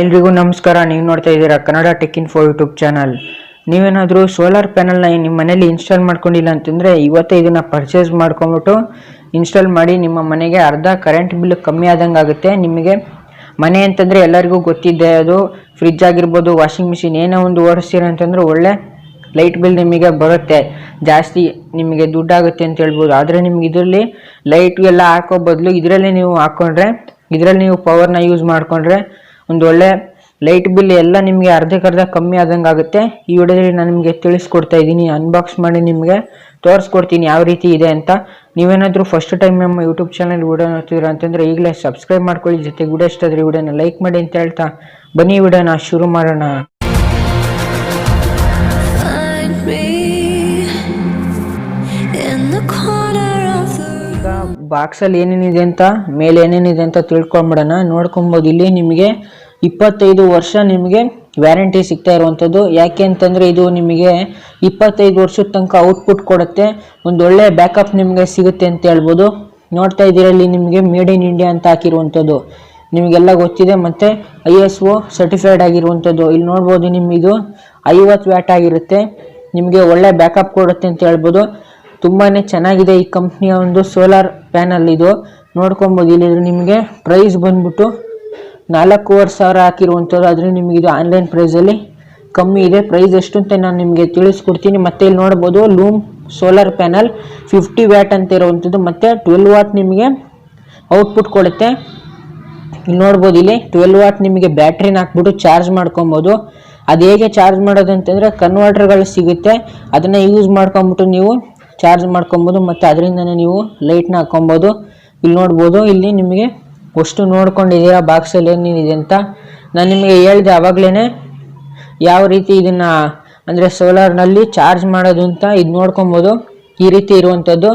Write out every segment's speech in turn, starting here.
ಎಲ್ರಿಗೂ ನಮಸ್ಕಾರ. ನೀವು ನೋಡ್ತಾ ಇದ್ದೀರಾ Kannada tech info YouTube channel. ನೀವೇನಾದರೂ ಸೋಲಾರ್ ಪ್ಯಾನಲ್ನ ನಿಮ್ಮ ಮನೇಲಿ ಇನ್ಸ್ಟಾಲ್ ಮಾಡ್ಕೊಂಡಿಲ್ಲ ಅಂತಂದರೆ ಇವತ್ತೇ ಇದನ್ನು ಪರ್ಚೇಸ್ ಮಾಡ್ಕೊಂಬಿಟ್ಟು ಇನ್ಸ್ಟಾಲ್ ಮಾಡಿ. ನಿಮ್ಮ ಮನೆಗೆ ಅರ್ಧ ಕರೆಂಟ್ ಬಿಲ್ ಕಮ್ಮಿ ಆದಂಗೆ ಆಗುತ್ತೆ. ನಿಮಗೆ ಮನೆ ಅಂತಂದರೆ ಎಲ್ಲರಿಗೂ ಗೊತ್ತಿದೆ, ಅದು ಫ್ರಿಜ್ ಆಗಿರ್ಬೋದು, ವಾಷಿಂಗ್ ಮಿಷಿನ್ ಏನೋ ಒಂದು ಓಡಿಸ್ತೀರ ಅಂತಂದರೆ ಒಳ್ಳೆ ಲೈಟ್ ಬಿಲ್ ನಿಮಗೆ ಬರುತ್ತೆ, ಜಾಸ್ತಿ ನಿಮಗೆ ದುಡ್ಡಾಗುತ್ತೆ ಅಂತ ಹೇಳ್ಬೋದು. ಆದರೆ ನಿಮ್ಗೆ ಇದರಲ್ಲಿ ಲೈಟ್ಗೆಲ್ಲ ಹಾಕೋ ಬದಲು ಇದರಲ್ಲಿ ನೀವು ಹಾಕ್ಕೊಂಡ್ರೆ, ಇದರಲ್ಲಿ ನೀವು ಪವರ್ನ ಯೂಸ್ ಮಾಡಿಕೊಂಡ್ರೆ ಒಂದು ಒಳ್ಳೆ ಲೈಟ್ ಬಿಲ್ ಎಲ್ಲ ನಿಮಗೆ ಅರ್ಧಕ್ಕರ್ಧ ಕಮ್ಮಿ ಆದಂಗೆ ಆಗುತ್ತೆ. ಈ ವಿಡಿಯೋದಲ್ಲಿ ನಾನು ನಿಮಗೆ ತಿಳಿಸ್ಕೊಡ್ತಾ ಇದ್ದೀನಿ, ಅನ್ಬಾಕ್ಸ್ ಮಾಡಿ ನಿಮಗೆ ತೋರಿಸ್ಕೊಡ್ತೀನಿ ಯಾವ ರೀತಿ ಇದೆ ಅಂತ. ನೀವೇನಾದರೂ ಫಸ್ಟ್ ಟೈಮ್ ನಮ್ಮ ಯೂಟ್ಯೂಬ್ ಚಾನಲ್ ವಿಡಿಯೋ ನೋಡ್ತಿದ್ದೀರಾ ಅಂತಂದರೆ ಈಗಲೇ ಸಬ್ಸ್ಕ್ರೈಬ್ ಮಾಡ್ಕೊಳ್ಳಿ. ಜೊತೆಗೆ ವಿಡಿಯೋ ಇಷ್ಟ ಆದರೆ ವಿಡಿಯೋನ ಲೈಕ್ ಮಾಡಿ ಅಂತ ಹೇಳ್ತಾ ಬನ್ನಿ ವಿಡಿಯೋನ ಶುರು ಮಾಡೋಣ. ಈಗ ಬಾಕ್ಸಲ್ಲಿ ಏನೇನಿದೆ ಅಂತ, ಮೇಲೆ ಏನೇನಿದೆ ಅಂತ ತಿಳ್ಕೊಂಬಿಡೋಣ. ನೋಡ್ಕೊಬೋದು, ಇಲ್ಲಿ ನಿಮಗೆ 25 ವರ್ಷ ನಿಮಗೆ ವ್ಯಾರಂಟಿ ಸಿಗ್ತಾ ಇರುವಂಥದ್ದು. ಯಾಕೆ ಅಂತಂದರೆ ಇದು ನಿಮಗೆ 25 ವರ್ಷದ ತನಕ ಔಟ್ಪುಟ್ ಕೊಡುತ್ತೆ, ಒಂದು ಒಳ್ಳೆ ಬ್ಯಾಕಪ್ ನಿಮಗೆ ಸಿಗುತ್ತೆ ಅಂತ ಹೇಳ್ಬೋದು. ನೋಡ್ತಾ ಇದ್ದೀರಾ ಇಲ್ಲಿ ನಿಮಗೆ ಮೇಡ್ ಇನ್ ಇಂಡಿಯಾ ಅಂತ ಹಾಕಿರುವಂಥದ್ದು ನಿಮಗೆಲ್ಲ ಗೊತ್ತಿದೆ, ಮತ್ತು ISO ಸರ್ಟಿಫೈಡ್ ಆಗಿರುವಂಥದ್ದು. ಇಲ್ಲಿ ನೋಡ್ಬೋದು, ನಿಮಗಿದು 50 ವ್ಯಾಟ್ ಆಗಿರುತ್ತೆ, ನಿಮಗೆ ಒಳ್ಳೆ ಬ್ಯಾಕಪ್ ಕೊಡುತ್ತೆ ಅಂತ ಹೇಳ್ಬೋದು. ತುಂಬಾ ಚೆನ್ನಾಗಿದೆ ಈ ಕಂಪ್ನಿಯ ಒಂದು ಸೋಲಾರ್ ಪ್ಯಾನಲ್. ಇದು ನೋಡ್ಕೊಬೋದು, ಇಲ್ಲಿ ನಿಮಗೆ ಪ್ರೈಸ್ ಬಂದ್ಬಿಟ್ಟು 4,500 ಹಾಕಿರುವಂಥದ್ದು. ಆದರೆ ನಿಮಗಿದು ಆನ್ಲೈನ್ ಪ್ರೈಸಲ್ಲಿ ಕಮ್ಮಿ ಇದೆ. ಪ್ರೈಸ್ ಎಷ್ಟು ಅಂತ ನಾನು ನಿಮಗೆ ತಿಳಿಸ್ಕೊಡ್ತೀನಿ. ಮತ್ತು ಇಲ್ಲಿ ನೋಡ್ಬೋದು, ಲೂಮ್ ಸೋಲಾರ್ ಪ್ಯಾನಲ್ 50 ವ್ಯಾಟ್ ಅಂತ ಇರುವಂಥದ್ದು, ಮತ್ತು 12 ವಾಟ್ ನಿಮಗೆ ಔಟ್ಪುಟ್ ಕೊಡುತ್ತೆ. ಇಲ್ಲಿ ನೋಡ್ಬೋದು, ಇಲ್ಲಿ 12 ವಾಟ್ ನಿಮಗೆ ಬ್ಯಾಟ್ರಿನ ಹಾಕ್ಬಿಟ್ಟು ಚಾರ್ಜ್ ಮಾಡ್ಕೊಬೋದು. ಅದು ಹೇಗೆ ಚಾರ್ಜ್ ಮಾಡೋದು ಅಂತಂದರೆ ಕನ್ವರ್ಟರ್ಗಳು ಸಿಗುತ್ತೆ, ಅದನ್ನು ಯೂಸ್ ಮಾಡ್ಕೊಂಬಿಟ್ಟು ನೀವು ಚಾರ್ಜ್ ಮಾಡ್ಕೊಬೋದು, ಮತ್ತು ಅದರಿಂದನೇ ನೀವು ಲೈಟ್ನ ಹಾಕ್ಕೊಬೋದು. ಇಲ್ಲಿ ನೋಡ್ಬೋದು, ಇಲ್ಲಿ ನಿಮಗೆ ಅಷ್ಟು ನೋಡ್ಕೊಂಡಿದ್ದೀರಾ ಬಾಕ್ಸಲ್ಲಿ ಏನೇನಿದೆ ಅಂತ. ನಾನು ನಿಮಗೆ ಹೇಳಿದೆ ಆವಾಗಲೇ ಯಾವ ರೀತಿ ಇದನ್ನು ಅಂದರೆ ಸೋಲಾರ್ನಲ್ಲಿ ಚಾರ್ಜ್ ಮಾಡೋದು ಅಂತ. ಇದು ನೋಡ್ಕೊಬೋದು, ಈ ರೀತಿ ಇರುವಂಥದ್ದು.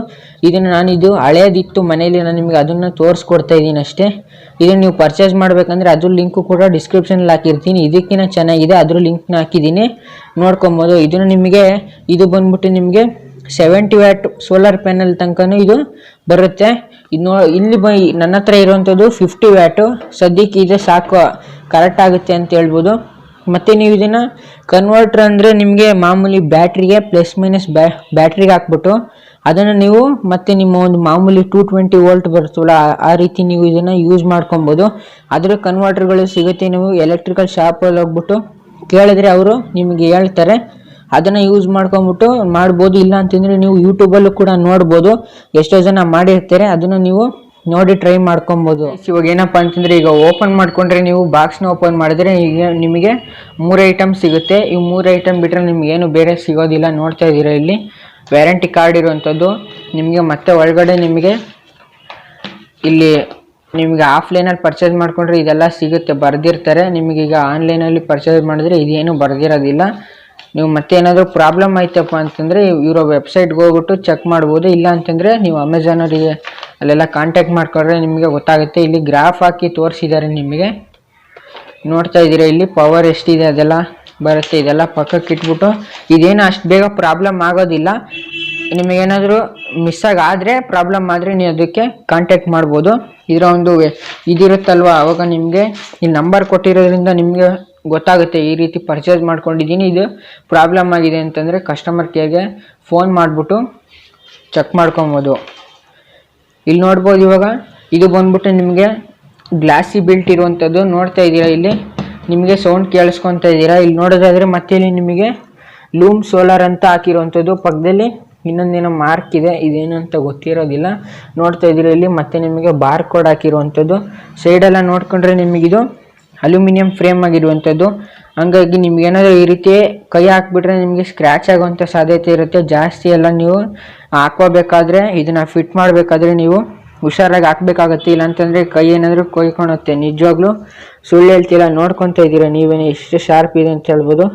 ಇದನ್ನು ನಾನಿದು ಹಳೇದಿತ್ತು ಮನೇಲಿ, ನಾನು ನಿಮಗೆ ಅದನ್ನು ತೋರಿಸ್ಕೊಡ್ತಾ ಇದ್ದೀನಿ ಅಷ್ಟೇ. ಇದನ್ನು ನೀವು ಪರ್ಚೇಸ್ ಮಾಡಬೇಕಂದ್ರೆ ಅದ್ರ ಲಿಂಕು ಕೂಡ ಡಿಸ್ಕ್ರಿಪ್ಷನಲ್ಲಿ ಹಾಕಿರ್ತೀನಿ. ಇದಕ್ಕಿಂತ ಚೆನ್ನಾಗಿದೆ, ಅದ್ರ ಲಿಂಕ್ನ ಹಾಕಿದ್ದೀನಿ, ನೋಡ್ಕೊಬೋದು. ಇದನ್ನು ನಿಮಗೆ ಇದು ಬಂದ್ಬಿಟ್ಟು ನಿಮಗೆ 70 ವ್ಯಾಟ್ ಸೋಲಾರ್ ಪ್ಯಾನಲ್ ತನಕನೂ ಇದು ಬರುತ್ತೆ. ಇದು ಇಲ್ಲಿ ನನ್ನ ಹತ್ರ ಇರುವಂಥದ್ದು 50 ವ್ಯಾಟು, ಸದ್ಯಕ್ಕೆ ಇದೆ ಸಾಕು, ಕರೆಕ್ಟ್ ಆಗುತ್ತೆ ಅಂತ ಹೇಳ್ಬೋದು. ಮತ್ತು ನೀವು ಇದನ್ನು ಕನ್ವರ್ಟ್ರ್ ಅಂದರೆ ನಿಮಗೆ ಮಾಮೂಲಿ ಬ್ಯಾಟ್ರಿಗೆ ಪ್ಲಸ್ ಮೈನಸ್ ಬ್ಯಾಟ್ರಿಗೆ ಹಾಕ್ಬಿಟ್ಟು ಅದನ್ನು ನೀವು ಮತ್ತೆ ನಿಮ್ಮ ಒಂದು ಮಾಮೂಲಿ 220 ವೋಲ್ಟ್ ಬರ್ತವಲ್ಲ ಆ ರೀತಿ ನೀವು ಇದನ್ನು ಯೂಸ್ ಮಾಡ್ಕೊಬೋದು. ಅದರ ಕನ್ವರ್ಟರ್ಗಳು ಸಿಗುತ್ತೆ. ನೀವು ಎಲೆಕ್ಟ್ರಿಕಲ್ ಶಾಪಲ್ಲಿ ಹೋಗ್ಬಿಟ್ಟು ಕೇಳಿದ್ರೆ ಅವರು ನಿಮಗೆ ಹೇಳ್ತಾರೆ, ಅದನ್ನು ಯೂಸ್ ಮಾಡ್ಕೊಂಬಿಟ್ಟು ಮಾಡ್ಬೋದು. ಇಲ್ಲ ಅಂತಂದರೆ ನೀವು ಯೂಟ್ಯೂಬಲ್ಲೂ ಕೂಡ ನೋಡ್ಬೋದು, ಎಷ್ಟೋ ಜನ ಮಾಡಿರ್ತಾರೆ, ಅದನ್ನು ನೀವು ನೋಡಿ ಟ್ರೈ ಮಾಡ್ಕೊಬೋದು. ಇವಾಗ ಏನಪ್ಪ ಅಂತಂದರೆ, ಈಗ ಓಪನ್ ಮಾಡಿಕೊಂಡ್ರೆ ನೀವು ಬಾಕ್ಸ್ನ ಓಪನ್ ಮಾಡಿದ್ರೆ ಈಗ ನಿಮಗೆ 3 ಐಟಮ್ ಸಿಗುತ್ತೆ. ಈ 3 ಐಟಮ್ ಬಿಟ್ಟರೆ ನಿಮಗೇನು ಬೇರೆ ಸಿಗೋದಿಲ್ಲ. ನೋಡ್ತಾ ಇದ್ದೀರಾ ಇಲ್ಲಿ ವ್ಯಾರಂಟಿ ಕಾರ್ಡ್ ಇರುವಂಥದ್ದು ನಿಮಗೆ. ಮತ್ತೆ ಒಳಗಡೆ ನಿಮಗೆ ಇಲ್ಲಿ ನಿಮಗೆ ಆಫ್ಲೈನಲ್ಲಿ ಪರ್ಚೇಸ್ ಮಾಡಿಕೊಂಡ್ರೆ ಇದೆಲ್ಲ ಸಿಗುತ್ತೆ, ಬರೆದಿರ್ತಾರೆ. ನಿಮಗೀಗ ಆನ್ಲೈನಲ್ಲಿ ಪರ್ಚೇಸ್ ಮಾಡಿದ್ರೆ ಇದೇನು ಬರೆದಿರೋದಿಲ್ಲ. ನೀವು ಮತ್ತೆ ಏನಾದರೂ ಪ್ರಾಬ್ಲಮ್ ಆಯ್ತಪ್ಪ ಅಂತಂದರೆ ಇವರ ವೆಬ್ಸೈಟ್ಗೆ ಹೋಗ್ಬಿಟ್ಟು ಚೆಕ್ ಮಾಡ್ಬೋದು. ಇಲ್ಲ ಅಂತಂದರೆ ನೀವು ಅಮೆಝಾನವರಿಗೆ ಅಲ್ಲೆಲ್ಲ ಕಾಂಟ್ಯಾಕ್ಟ್ ಮಾಡ್ಕೊಂಡ್ರೆ ನಿಮಗೆ ಗೊತ್ತಾಗುತ್ತೆ. ಇಲ್ಲಿ ಗ್ರಾಫ್ ಹಾಕಿ ತೋರಿಸಿದ್ದಾರೆ ನಿಮಗೆ. ನೋಡ್ತಾ ಇದ್ದೀರಾ ಇಲ್ಲಿ ಪವರ್ ಎಷ್ಟಿದೆ ಅದೆಲ್ಲ ಬರುತ್ತೆ. ಇದೆಲ್ಲ ಪಕ್ಕಕ್ಕೆ ಇಟ್ಬಿಟ್ಟು ಇದೇನು ಅಷ್ಟು ಬೇಗ ಪ್ರಾಬ್ಲಮ್ ಆಗೋದಿಲ್ಲ. ನಿಮಗೇನಾದರೂ ಮಿಸ್ಸಾಗಾದರೆ ಪ್ರಾಬ್ಲಮ್ ಆದರೆ ನೀವು ಅದಕ್ಕೆ ಕಾಂಟ್ಯಾಕ್ಟ್ ಮಾಡ್ಬೋದು. ಇದರ ಒಂದು ಇದಿರುತ್ತಲ್ವ, ಆವಾಗ ನಿಮಗೆ ಈ ನಂಬರ್ ಕೊಟ್ಟಿರೋದ್ರಿಂದ ನಿಮಗೆ ಗೊತ್ತಾಗುತ್ತೆ ಈ ರೀತಿ ಪರ್ಚೇಸ್ ಮಾಡ್ಕೊಂಡಿದ್ದೀನಿ, ಇದು ಪ್ರಾಬ್ಲಮ್ ಆಗಿದೆ ಅಂತಂದರೆ ಕಸ್ಟಮರ್ ಕೇರ್ಗೆ ಫೋನ್ ಮಾಡಿಬಿಟ್ಟು ಚೆಕ್ ಮಾಡ್ಕೊಬೋದು. ಇಲ್ಲಿ ನೋಡ್ಬೋದು, ಇವಾಗ ಇದು ಬಂದ್ಬಿಟ್ಟು ನಿಮಗೆ ಗ್ಲಾಸಿ ಬಿಲ್ಟ್ ಇರುವಂಥದ್ದು. ನೋಡ್ತಾ ಇದ್ದೀರಾ ಇಲ್ಲಿ ನಿಮಗೆ ಸೌಂಡ್ ಕೇಳಿಸ್ಕೊತಾ ಇದ್ದೀರಾ. ಇಲ್ಲಿ ನೋಡೋದಾದರೆ ಮತ್ತೆ ಇಲ್ಲಿ ನಿಮಗೆ ಲೂಮ್ ಸೋಲಾರ್ ಅಂತ ಹಾಕಿರುವಂಥದ್ದು, ಪಕ್ಕದಲ್ಲಿ ಇನ್ನೊಂದೇನೋ ಮಾರ್ಕ್ ಇದೆ, ಇದೇನು ಅಂತ ಗೊತ್ತಿರೋದಿಲ್ಲ. ನೋಡ್ತಾ ಇದ್ದೀರಾ ಇಲ್ಲಿ ಮತ್ತೆ ನಿಮಗೆ ಬಾರ್ ಕೋಡ್ ಹಾಕಿರುವಂಥದ್ದು. ಸೈಡೆಲ್ಲ ನೋಡ್ಕೊಂಡ್ರೆ ನಿಮಗಿದು ಅಲ್ಯೂಮಿನಿಯಂ ಫ್ರೇಮ್ ಆಗಿರುವಂಥದ್ದು. ಹಂಗಾಗಿ ನಿಮ್ಗೇನಾದರೂ ಈ ರೀತಿ ಕೈ ಹಾಕ್ಬಿಟ್ರೆ ನಿಮಗೆ ಸ್ಕ್ರ್ಯಾಚ್ ಆಗುವಂಥ ಸಾಧ್ಯತೆ ಇರುತ್ತೆ ಜಾಸ್ತಿ. ಎಲ್ಲ ನೀವು ಹಾಕೋಬೇಕಾದ್ರೆ ಇದನ್ನು ಫಿಟ್ ಮಾಡಬೇಕಾದ್ರೆ ನೀವು ಹುಷಾರಾಗಿ ಹಾಕ್ಬೇಕಾಗತ್ತೆ, ಇಲ್ಲಾಂತಂದರೆ ಕೈ ಏನಾದರೂ ಕೊಯ್ಕೊಳುತ್ತೆ. ನಿಜವಾಗ್ಲೂ ಸುಳ್ಳು ಹೇಳ್ತಿಲ್ಲ, ನೋಡ್ಕೊತಾ ಇದ್ದೀರಾ ನೀವೇನೇ ಎಷ್ಟು ಶಾರ್ಪ್ ಇದೆ ಅಂತ ಹೇಳ್ಬೋದು.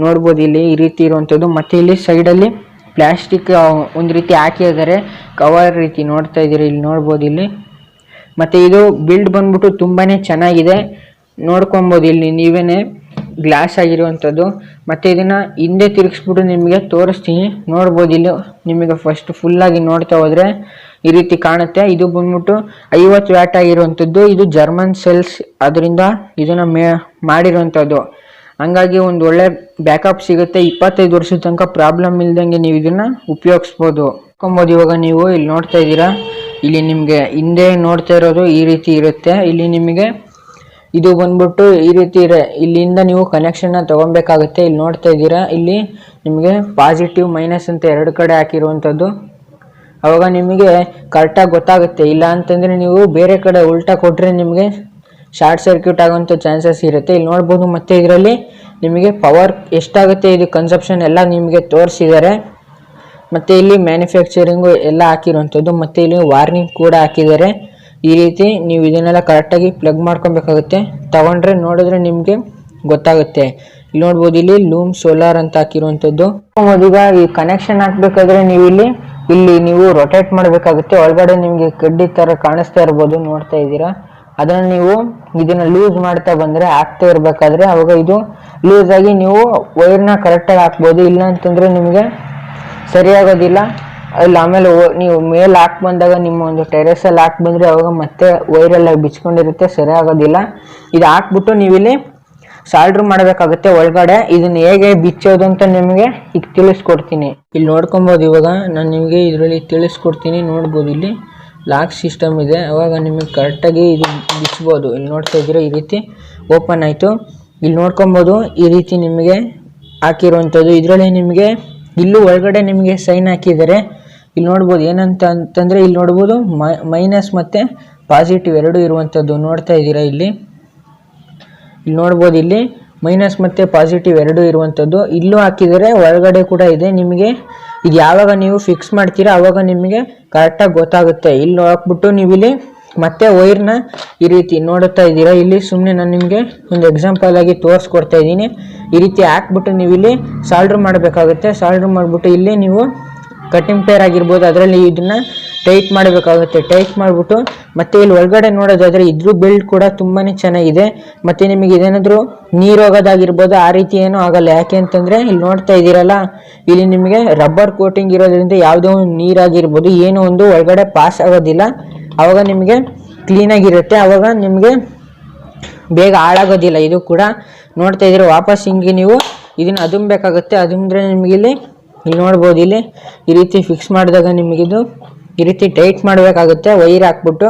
ನೋಡ್ಬೋದು ಇಲ್ಲಿ ಈ ರೀತಿ ಇರುವಂಥದ್ದು. ಮತ್ತು ಇಲ್ಲಿ ಸೈಡಲ್ಲಿ ಪ್ಲ್ಯಾಸ್ಟಿಕ್ ಒಂದು ರೀತಿ ಹಾಕಿದ್ದಾರೆ, ಕವರ್ ರೀತಿ. ನೋಡ್ತಾ ಇದ್ದೀರಾ ಇಲ್ಲಿ ನೋಡ್ಬೋದು ಇಲ್ಲಿ. ಮತ್ತು ಇದು ಬಿಲ್ಡ್ ಬಂದ್ಬಿಟ್ಟು ತುಂಬಾ ಚೆನ್ನಾಗಿದೆ, ನೋಡ್ಕೊಬೋದು ಇಲ್ಲಿ ನೀವೇ ಗ್ಲಾಸ್ ಆಗಿರುವಂಥದ್ದು. ಮತ್ತು ಇದನ್ನು ಹಿಂದೆ ತಿರುಗಿಸ್ಬಿಟ್ಟು ನಿಮಗೆ ತೋರಿಸ್ತೀನಿ. ನೋಡ್ಬೋದು ಇಲ್ಲಿ ನಿಮಗೆ ಫಸ್ಟ್ ಫುಲ್ಲಾಗಿ ನೋಡ್ತಾ ಹೋದರೆ ಈ ರೀತಿ ಕಾಣುತ್ತೆ. ಇದು ಬಂದ್ಬಿಟ್ಟು 50 ವ್ಯಾಟ್ ಆಗಿರುವಂಥದ್ದು. ಇದು ಜರ್ಮನ್ ಸೆಲ್ಸ್, ಅದರಿಂದ ಇದನ್ನ ಮಾಡಿರುವಂಥದ್ದು. ಹಂಗಾಗಿ ಒಂದು ಒಳ್ಳೆ ಬ್ಯಾಕಪ್ ಸಿಗುತ್ತೆ. 25 ವರ್ಷದ ತನಕ ಪ್ರಾಬ್ಲಮ್ ಇಲ್ದಂಗೆ ನೀವು ಇದನ್ನ ಉಪಯೋಗಿಸ್ಬೋದು. ಇವಾಗ ನೀವು ಇಲ್ಲಿ ನೋಡ್ತಾ ಇದ್ದೀರಾ, ಇಲ್ಲಿ ನಿಮಗೆ ಹಿಂದೆ ನೋಡ್ತಾ ಇರೋದು ಈ ರೀತಿ ಇರುತ್ತೆ. ಇಲ್ಲಿ ನಿಮಗೆ ಇದು ಬಂದ್ಬಿಟ್ಟು ಈ ರೀತಿ ಇಲ್ಲಿಂದ ನೀವು ಕನೆಕ್ಷನ್ ತಗೊಬೇಕಾಗುತ್ತೆ. ಇಲ್ಲಿ ನೋಡ್ತಾ ಇದ್ದೀರಾ, ಇಲ್ಲಿ ನಿಮಗೆ ಪಾಸಿಟಿವ್ ಮೈನಸ್ ಅಂತ 2 ಕಡೆ ಹಾಕಿರುವಂಥದ್ದು. ಅವಾಗ ನಿಮಗೆ ಕರೆಕ್ಟಾಗಿ ಗೊತ್ತಾಗುತ್ತೆ. ಇಲ್ಲ ಅಂತಂದರೆ ನೀವು ಬೇರೆ ಕಡೆ ಉಲ್ಟಾ ಕೊಟ್ಟರೆ ನಿಮಗೆ ಶಾರ್ಟ್ ಸರ್ಕ್ಯೂಟ್ ಆಗುವಂಥ ಚಾನ್ಸಸ್ ಇರುತ್ತೆ. ಇಲ್ಲಿ ನೋಡ್ಬೋದು. ಮತ್ತು ಇದರಲ್ಲಿ ನಿಮಗೆ ಪವರ್ ಎಷ್ಟಾಗುತ್ತೆ, ಇದು ಕನ್ಸಪ್ಷನ್ ಎಲ್ಲ ನಿಮಗೆ ತೋರಿಸಿದ್ದಾರೆ. ಮತ್ತು ಇಲ್ಲಿ ಮ್ಯಾನುಫ್ಯಾಕ್ಚರಿಂಗು ಎಲ್ಲ ಹಾಕಿರುವಂಥದ್ದು. ಮತ್ತು ಇಲ್ಲಿ ವಾರ್ನಿಂಗ್ ಕೂಡ ಹಾಕಿದ್ದಾರೆ. ಈ ರೀತಿ ನೀವು ಇದನ್ನೆಲ್ಲ ಕರೆಕ್ಟಾಗಿ ಪ್ಲಗ್ ಮಾಡ್ಕೊಬೇಕಾಗುತ್ತೆ. ತಗೊಂಡ್ರೆ ನೋಡಿದ್ರೆ ನಿಮಗೆ ಗೊತ್ತಾಗುತ್ತೆ. ಇಲ್ಲಿ ನೋಡ್ಬೋದು, ಇಲ್ಲಿ ಲೂಮ್ ಸೋಲಾರ್ ಅಂತ ಹಾಕಿರುವಂಥದ್ದು. ಈಗ ಈ ಕನೆಕ್ಷನ್ ಹಾಕ್ಬೇಕಾದ್ರೆ ನೀವು ಇಲ್ಲಿ ನೀವು ರೊಟೇಟ್ ಮಾಡಬೇಕಾಗುತ್ತೆ. ಒಳಗಡೆ ನಿಮಗೆ ಕಡ್ಡಿ ಥರ ಕಾಣಿಸ್ತಾ ಇರ್ಬೋದು, ನೋಡ್ತಾ ಇದ್ದೀರಾ. ಅದನ್ನು ನೀವು ಇದನ್ನು ಲೂಸ್ ಮಾಡ್ತಾ ಬಂದರೆ ಹಾಕ್ತಾ ಇರಬೇಕಾದ್ರೆ ಅವಾಗ ಇದು ಲೂಸ್ ಆಗಿ ನೀವು ವೈರ್ನ ಕರೆಕ್ಟಾಗಿ ಹಾಕ್ಬೋದು. ಇಲ್ಲ ಅಂತಂದರೆ ನಿಮಗೆ ಸರಿಯಾಗೋದಿಲ್ಲ. ಅಲ್ಲಿ ಆಮೇಲೆ ನೀವು ಮೇಲೆ ಹಾಕಿ ಬಂದಾಗ ನಿಮ್ಮ ಒಂದು ಟೆರೆಸಲ್ಲಿ ಹಾಕಿ ಬಂದರೆ ಅವಾಗ ಮತ್ತೆ ವೈರೆಲ್ಲ ಬಿಚ್ಕೊಂಡಿರುತ್ತೆ, ಸರಿ ಆಗೋದಿಲ್ಲ. ಇದು ಹಾಕ್ಬಿಟ್ಟು ನೀವಿಲ್ಲಿ ಸಾಲ್ಡ್ರ್ ಮಾಡಬೇಕಾಗುತ್ತೆ ಒಳಗಡೆ. ಇದನ್ನ ಹೇಗೆ ಬಿಚ್ಚೋದು ಅಂತ ನಿಮಗೆ ಈಗ ತಿಳಿಸ್ಕೊಡ್ತೀನಿ. ಇಲ್ಲಿ ನೋಡ್ಕೊಬೋದು. ಇವಾಗ ನಾನು ನಿಮಗೆ ಇದರಲ್ಲಿ ತಿಳಿಸ್ಕೊಡ್ತೀನಿ. ನೋಡ್ಬೋದು, ಇಲ್ಲಿ ಲಾಕ್ ಸಿಸ್ಟಮ್ ಇದೆ. ಅವಾಗ ನಿಮಗೆ ಕರೆಕ್ಟಾಗಿ ಇದು ಬಿಚ್ಬೋದು. ಇಲ್ಲಿ ನೋಡ್ತಾ ಇದ್ದೀರಾ, ಈ ರೀತಿ ಓಪನ್ ಆಯಿತು. ಇಲ್ಲಿ ನೋಡ್ಕೊಬೋದು, ಈ ರೀತಿ ನಿಮಗೆ ಹಾಕಿರುವಂಥದ್ದು. ಇದರಲ್ಲಿ ನಿಮಗೆ ಇಲ್ಲೂ ಒಳಗಡೆ ನಿಮಗೆ ಸೈನ್ ಹಾಕಿದ್ದಾರೆ. ಇಲ್ಲಿ ನೋಡ್ಬೋದು ಏನಂತ ಅಂತಂದರೆ, ಇಲ್ಲಿ ನೋಡ್ಬೋದು ಮೈನಸ್ ಮತ್ತು ಪಾಸಿಟಿವ್ 2 ಇರುವಂಥದ್ದು ನೋಡ್ತಾ ಇದ್ದೀರಾ. ಇಲ್ಲಿ ನೋಡ್ಬೋದು, ಇಲ್ಲಿ ಮೈನಸ್ ಮತ್ತು ಪಾಸಿಟಿವ್ 2 ಇರುವಂಥದ್ದು ಇಲ್ಲೂ ಹಾಕಿದರೆ, ಒಳಗಡೆ ಕೂಡ ಇದೆ. ನಿಮಗೆ ಇದು ಯಾವಾಗ ನೀವು ಫಿಕ್ಸ್ ಮಾಡ್ತೀರಾ ಆವಾಗ ನಿಮಗೆ ಕರೆಕ್ಟಾಗಿ ಗೊತ್ತಾಗುತ್ತೆ. ಇಲ್ಲಿ ಹಾಕ್ಬಿಟ್ಟು ನೀವು ಇಲ್ಲಿ ಮತ್ತೆ ವೈರ್ನ ಈ ರೀತಿ ನೋಡುತ್ತಾ ಇದ್ದೀರಾ. ಇಲ್ಲಿ ಸುಮ್ಮನೆ ನಾನು ನಿಮಗೆ ಒಂದು ಎಕ್ಸಾಂಪಲ್ ಆಗಿ ತೋರಿಸ್ಕೊಡ್ತಾ ಇದ್ದೀನಿ. ಈ ರೀತಿ ಹಾಕ್ಬಿಟ್ಟು ನೀವು ಇಲ್ಲಿ ಸಾಲ್ಡ್ರ್ ಮಾಡಬೇಕಾಗುತ್ತೆ. ಸಾಲ್ಡ್ರ್ ಮಾಡಿಬಿಟ್ಟು ಇಲ್ಲಿ ನೀವು ಕಟಿಂಗ್ ಪೇರ್ ಆಗಿರ್ಬೋದು, ಅದರಲ್ಲಿ ಇದನ್ನು ಟೈಟ್ ಮಾಡಬೇಕಾಗುತ್ತೆ. ಟೈಟ್ ಮಾಡಿಬಿಟ್ಟು ಮತ್ತೆ ಇಲ್ಲಿ ಒಳಗಡೆ ನೋಡೋದಾದರೆ ಇದ್ರ ಬಿಲ್ಡ್ ಕೂಡ ತುಂಬಾ ಚೆನ್ನಾಗಿದೆ. ಮತ್ತು ನಿಮಗೆ ಇದೇನಾದರೂ ನೀರು ಹೋಗೋದಾಗಿರ್ಬೋದು, ಆ ರೀತಿ ಏನೂ ಆಗಲ್ಲ. ಯಾಕೆ ಅಂತಂದರೆ ಇಲ್ಲಿ ನೋಡ್ತಾ ಇದ್ದೀರಲ್ಲ, ಇಲ್ಲಿ ನಿಮಗೆ ರಬ್ಬರ್ ಕೋಟಿಂಗ್ ಇರೋದ್ರಿಂದ ಯಾವುದೋ ಒಂದು ನೀರಾಗಿರ್ಬೋದು ಏನೋ ಒಂದು ಒಳಗಡೆ ಪಾಸ್ ಆಗೋದಿಲ್ಲ. ಆವಾಗ ನಿಮಗೆ ಕ್ಲೀನಾಗಿರುತ್ತೆ. ಆವಾಗ ನಿಮಗೆ ಬೇಗ ಹಾಳಾಗೋದಿಲ್ಲ. ಇದು ಕೂಡ ನೋಡ್ತಾ ಇದ್ದೀರ. ವಾಪಸ್ ಹಿಂಗೆ ನೀವು ಇದನ್ನು ಅದುಮಬೇಕಾಗುತ್ತೆ. ಅದುಮಿದ್ರೆ ನಿಮಗೆ ಇಲ್ಲಿ ನೋಡ್ಬೋದು, ಇಲ್ಲಿ ಈ ರೀತಿ ಫಿಕ್ಸ್ ಮಾಡಿದಾಗ ನಿಮಗಿದು ಈ ರೀತಿ ಟೈಟ್ ಮಾಡಬೇಕಾಗುತ್ತೆ. ವೈರ್ ಹಾಕ್ಬಿಟ್ಟು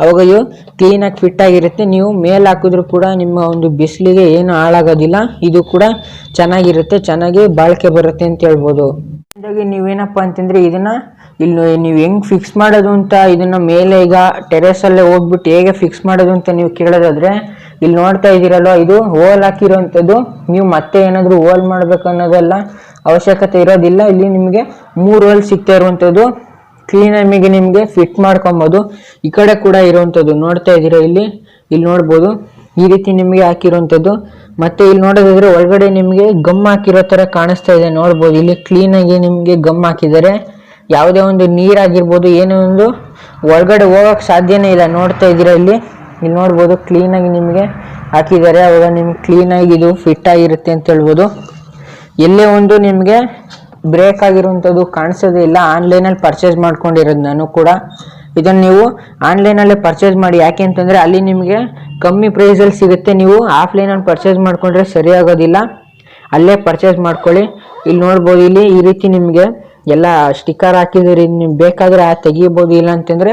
ಅವಾಗ ಇದು ಕ್ಲೀನಾಗಿ ಫಿಟ್ ಆಗಿರುತ್ತೆ. ನೀವು ಮೇಲೆ ಹಾಕಿದ್ರು ಕೂಡ ನಿಮ್ಮ ಒಂದು ಬಿಸಿಲಿಗೆ ಏನು ಹಾಳಾಗೋದಿಲ್ಲ. ಇದು ಕೂಡ ಚೆನ್ನಾಗಿರುತ್ತೆ, ಚೆನ್ನಾಗಿ ಬಾಳಿಕೆ ಬರುತ್ತೆ ಅಂತ ಹೇಳ್ಬೋದು. ಹಾಗಾಗಿ ನೀವೇನಪ್ಪ ಅಂತಂದರೆ ಇದನ್ನು ಇಲ್ಲಿ ನೀವು ಹೆಂಗೆ ಫಿಕ್ಸ್ ಮಾಡೋದು ಅಂತ, ಇದನ್ನು ಮೇಲೆ ಈಗ ಟೆರೆಸಲ್ಲೇ ಹೋಗ್ಬಿಟ್ಟು ಹೇಗೆ ಫಿಕ್ಸ್ ಮಾಡೋದು ಅಂತ ನೀವು ಕೇಳೋದಾದರೆ, ಇಲ್ಲಿ ನೋಡ್ತಾ ಇದ್ದೀರಲ್ವ, ಇದು ಹೋಲ್ ಹಾಕಿರೋವಂಥದ್ದು. ನೀವು ಮತ್ತೆ ಏನಾದರೂ ಹೋಲ್ ಮಾಡಬೇಕು ಅನ್ನೋದೆಲ್ಲ ಅವಶ್ಯಕತೆ ಇರೋದಿಲ್ಲ. ಇಲ್ಲಿ ನಿಮಗೆ 3 ಹೋಲ್ ಸಿಗ್ತಾ ಇರುವಂಥದ್ದು. ಕ್ಲೀನಾಗಿ ನಿಮಗೆ ಫಿಟ್ ಮಾಡ್ಕೊಬೋದು. ಈ ಕಡೆ ಕೂಡ ಇರುವಂಥದ್ದು ನೋಡ್ತಾ ಇದ್ದೀರಾ. ಇಲ್ಲಿ ನೋಡ್ಬೋದು, ಈ ರೀತಿ ನಿಮಗೆ ಹಾಕಿರುವಂಥದ್ದು. ಮತ್ತು ಇಲ್ಲಿ ನೋಡೋದಾದರೆ ಒಳಗಡೆ ನಿಮಗೆ ಗಮ್ ಹಾಕಿರೋ ಥರ ಕಾಣಿಸ್ತಾ ಇದೆ. ನೋಡ್ಬೋದು, ಇಲ್ಲಿ ಕ್ಲೀನಾಗಿ ನಿಮಗೆ ಗಮ್ ಹಾಕಿದ್ದಾರೆ. ಯಾವುದೇ ಒಂದು ನೀರಾಗಿರ್ಬೋದು ಏನೋ ಒಂದು ಒಳಗಡೆ ಹೋಗೋಕ್ಕೆ ಸಾಧ್ಯನೇ ಇಲ್ಲ. ನೋಡ್ತಾ ಇದ್ದೀರಾ, ಇಲ್ಲಿ ನೋಡ್ಬೋದು ಕ್ಲೀನಾಗಿ ನಿಮಗೆ ಹಾಕಿದ್ದಾರೆ. ಅವಾಗ ನಿಮ್ಗೆ ಕ್ಲೀನಾಗಿ ಇದು ಫಿಟ್ ಆಗಿರುತ್ತೆ ಅಂತ ಹೇಳ್ಬೋದು. ಎಲ್ಲೇ ಒಂದು ನಿಮಗೆ ಬ್ರೇಕ್ ಆಗಿರುವಂಥದ್ದು ಕಾಣಿಸೋದೇ ಇಲ್ಲ. ಆನ್ಲೈನಲ್ಲಿ ಪರ್ಚೇಸ್ ಮಾಡ್ಕೊಂಡಿರೋದು ನಾನು ಕೂಡ. ಇದನ್ನು ನೀವು ಆನ್ಲೈನಲ್ಲೇ ಪರ್ಚೇಸ್ ಮಾಡಿ. ಯಾಕೆ ಅಂತಂದರೆ ಅಲ್ಲಿ ನಿಮಗೆ ಕಮ್ಮಿ ಪ್ರೈಸಲ್ಲಿ ಸಿಗುತ್ತೆ. ನೀವು ಆಫ್ಲೈನಲ್ಲಿ ಪರ್ಚೇಸ್ ಮಾಡಿಕೊಂಡ್ರೆ ಸರಿಯಾಗೋದಿಲ್ಲ. ಅಲ್ಲೇ ಪರ್ಚೇಸ್ ಮಾಡ್ಕೊಳ್ಳಿ. ಇಲ್ಲಿ ನೋಡ್ಬೋದು, ಇಲ್ಲಿ ಈ ರೀತಿ ನಿಮಗೆ ಎಲ್ಲ ಸ್ಟಿಕ್ಕರ್ ಹಾಕಿದ್ರೆ ನೀವು ಬೇಕಾದರೆ ತೆಗಿಬೋದು, ಇಲ್ಲ ಅಂತಂದರೆ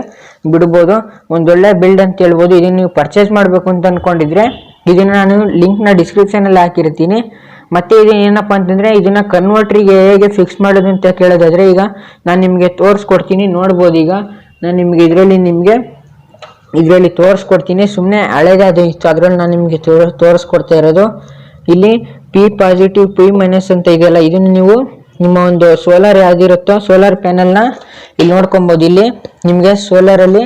ಬಿಡ್ಬೋದು. ಒಂದೊಳ್ಳೆ ಬಿಲ್ಡ್ ಅಂತ ಹೇಳ್ಬೋದು. ಇದನ್ನು ನೀವು ಪರ್ಚೇಸ್ ಮಾಡಬೇಕು ಅಂತ ಅಂದ್ಕೊಂಡಿದ್ರೆ ಇದನ್ನು ನಾನು ಲಿಂಕ್ನ ಡಿಸ್ಕ್ರಿಪ್ಷನಲ್ಲಿ ಹಾಕಿರ್ತೀನಿ. ಮತ್ತು ಇದು ಏನಪ್ಪ ಅಂತಂದರೆ, ಇದನ್ನು ಕನ್ವರ್ಟ್ರಿಗೆ ಹೇಗೆ ಫಿಕ್ಸ್ ಮಾಡೋದು ಅಂತ ಕೇಳೋದಾದರೆ ಈಗ ನಾನು ನಿಮಗೆ ತೋರಿಸ್ಕೊಡ್ತೀನಿ. ನೋಡ್ಬೋದು, ಈಗ ನಾನು ನಿಮಗೆ ಇದರಲ್ಲಿ ತೋರಿಸ್ಕೊಡ್ತೀನಿ. ಸುಮ್ಮನೆ ಹಳೇದಾದ ಇತ್ತು, ಅದರಲ್ಲಿ ನಾನು ನಿಮಗೆ ತೋರಿಸ್ಕೊಡ್ತಾ ಇರೋದು. ಇಲ್ಲಿ P ಪಾಸಿಟಿವ್ P ಮೈನಸ್ ಅಂತ ಇದೆಯಲ್ಲ, ಇದನ್ನು ನೀವು ನಿಮ್ಮ ಒಂದು ಸೋಲಾರ್ ಯಾವುದಿರುತ್ತೋ ಸೋಲಾರ್ ಪ್ಯಾನಲ್ನ ಇಲ್ಲಿ ನೋಡ್ಕೊಬೋದು. ಇಲ್ಲಿ ನಿಮಗೆ ಸೋಲಾರಲ್ಲಿ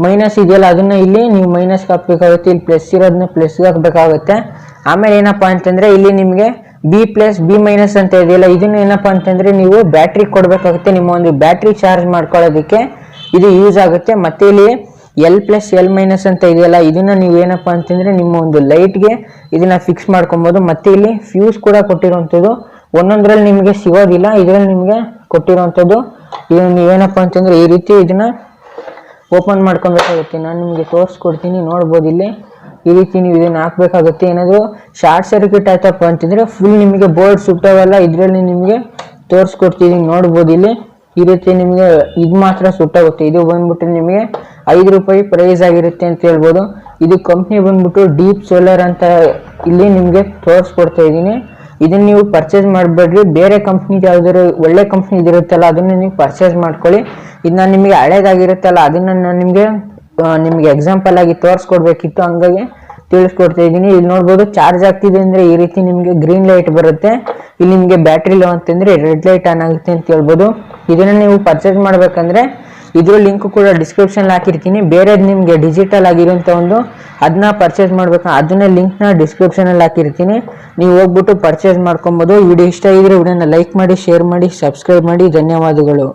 ಮೈನಸ್ ಇದೆಯಲ್ಲ, ಅದನ್ನು ಇಲ್ಲಿ ನೀವು ಮೈನಸ್ಗೆ ಹಾಕಬೇಕಾಗುತ್ತೆ. ಇಲ್ಲಿ ಪ್ಲಸ್ ಇರೋದನ್ನ ಪ್ಲಸ್ಗೆ ಹಾಕಬೇಕಾಗುತ್ತೆ. ಆಮೇಲೆ ಏನಪ್ಪ ಅಂತಂದರೆ ಇಲ್ಲಿ ನಿಮಗೆ B+B- ಅಂತ ಇದೆಯಲ್ಲ, ಇದನ್ನು ಏನಪ್ಪ ಅಂತಂದರೆ ನೀವು ಬ್ಯಾಟ್ರಿ ಕೊಡಬೇಕಾಗುತ್ತೆ. ನಿಮ್ಮ ಒಂದು ಬ್ಯಾಟ್ರಿ ಚಾರ್ಜ್ ಮಾಡ್ಕೊಳ್ಳೋದಕ್ಕೆ ಇದು ಯೂಸ್ ಆಗುತ್ತೆ. ಮತ್ತು ಇಲ್ಲಿ L+L- ಅಂತ ಇದೆಯಲ್ಲ, ಇದನ್ನು ನೀವು ಏನಪ್ಪ ಅಂತಂದರೆ ನಿಮ್ಮ ಒಂದು ಲೈಟ್ಗೆ ಇದನ್ನು ಫಿಕ್ಸ್ ಮಾಡ್ಕೊಬೋದು. ಮತ್ತು ಇಲ್ಲಿ ಫ್ಯೂಸ್ ಕೂಡ ಕೊಟ್ಟಿರುವಂಥದ್ದು ಒಂದೊಂದರಲ್ಲಿ ನಿಮಗೆ ಸಿಗೋದಿಲ್ಲ, ಇದರಲ್ಲಿ ನಿಮಗೆ ಕೊಟ್ಟಿರುವಂಥದ್ದು. ಇದನ್ನು ನೀವೇನಪ್ಪ ಅಂತಂದರೆ ಈ ರೀತಿ ಇದನ್ನು ಓಪನ್ ಮಾಡ್ಕೊಬೇಕಾಗುತ್ತೆ. ನಾನು ನಿಮಗೆ ತೋರಿಸ್ಕೊಡ್ತೀನಿ, ನೋಡ್ಬೋದು ಇಲ್ಲಿ ಈ ರೀತಿ ನೀವು ಇದನ್ನು ಹಾಕಬೇಕಾಗುತ್ತೆ. ಏನಾದರೂ ಶಾರ್ಟ್ ಸರ್ಕ್ಯೂಟ್ ಆಯ್ತಪ್ಪ ಅಂತಂದರೆ ಫುಲ್ ನಿಮಗೆ ಬೋರ್ಡ್ ಸುಟ್ಟೋಗಲ್ಲ. ಇದರಲ್ಲಿ ನಿಮಗೆ ತೋರಿಸ್ಕೊಡ್ತೀನಿ, ನೋಡ್ಬೋದು ಇಲ್ಲಿ ಈ ರೀತಿ ನಿಮಗೆ ಇದು ಮಾತ್ರ ಸುಟ್ಟೋಗುತ್ತೆ. ಇದು ಬಂದ್ಬಿಟ್ಟು ನಿಮಗೆ 5 ರೂಪಾಯಿ ಪ್ರೈಸ್ ಆಗಿರುತ್ತೆ ಅಂತ ಹೇಳ್ಬೋದು. ಇದು ಕಂಪ್ನಿ ಬಂದ್ಬಿಟ್ಟು ಡೀಪ್ ಸೋಲಾರ್ ಅಂತ ಇಲ್ಲಿ ನಿಮಗೆ ತೋರಿಸ್ಕೊಡ್ತಾ ಇದ್ದೀನಿ. ಇದನ್ನ ನೀವು ಪರ್ಚೇಸ್ ಮಾಡಬೇಡ್ರಿ, ಬೇರೆ ಕಂಪ್ನಿ ಯಾವ್ದಾದ್ರು ಒಳ್ಳೆ ಕಂಪ್ನಿ ಇದಿರುತ್ತಲ್ಲ ಅದನ್ನ ನೀವು ಪರ್ಚೇಸ್ ಮಾಡ್ಕೊಳ್ಳಿ. ಇದು ನಾನು ನಿಮಗೆ ಹಳೇದಾಗಿರುತ್ತಲ್ಲ ಅದನ್ನ ನಾನು ನಿಮಗೆ ಎಕ್ಸಾಂಪಲ್ ಆಗಿ ತೋರಿಸ್ಕೊಡ್ಬೇಕಿತ್ತು, ಹಂಗಾಗಿ ತಿಳಿಸ್ಕೊಡ್ತಾ ಇದ್ದೀನಿ. ಇಲ್ಲಿ ನೋಡ್ಬೋದು ಚಾರ್ಜ್ ಆಗ್ತಿದೆ ಅಂದರೆ ಈ ರೀತಿ ನಿಮಗೆ ಗ್ರೀನ್ ಲೈಟ್ ಬರುತ್ತೆ. ಇಲ್ಲಿ ನಿಮಗೆ ಬ್ಯಾಟ್ರಿ ಲೋ ಅಂತಂದರೆ ರೆಡ್ ಲೈಟ್ ಆನ್ ಆಗುತ್ತೆ ಅಂತ ಹೇಳ್ಬೋದು. ಇದನ್ನು ನೀವು ಪರ್ಚೇಸ್ ಮಾಡಬೇಕಂದ್ರೆ ಇದ್ರ ಲಿಂಕ್ ಕೂಡ ಡಿಸ್ಕ್ರಿಪ್ಷನ್ ಹಾಕಿರ್ತೀನಿ. ಬೇರೆದು ನಿಮಗೆ ಡಿಜಿಟಲ್ ಆಗಿರೋಂಥ ಅದನ್ನ ಪರ್ಚೇಸ್ ಮಾಡ್ಬೇಕು, ಅದನ್ನ ಲಿಂಕ್ನ ಡಿಸ್ಕ್ರಿಪ್ಷನಲ್ಲಿ ಹಾಕಿರ್ತೀನಿ. ನೀವು ಹೋಗ್ಬಿಟ್ಟು ಪರ್ಚೇಸ್ ಮಾಡ್ಕೊಬೋದು. ವಿಡಿಯೋ ಇಷ್ಟ ಆಗಿದ್ರೆ ವಿಡಿಯೋನ ಲೈಕ್ ಮಾಡಿ, ಶೇರ್ ಮಾಡಿ, ಸಬ್ಸ್ಕ್ರೈಬ್ ಮಾಡಿ. ಧನ್ಯವಾದಗಳು.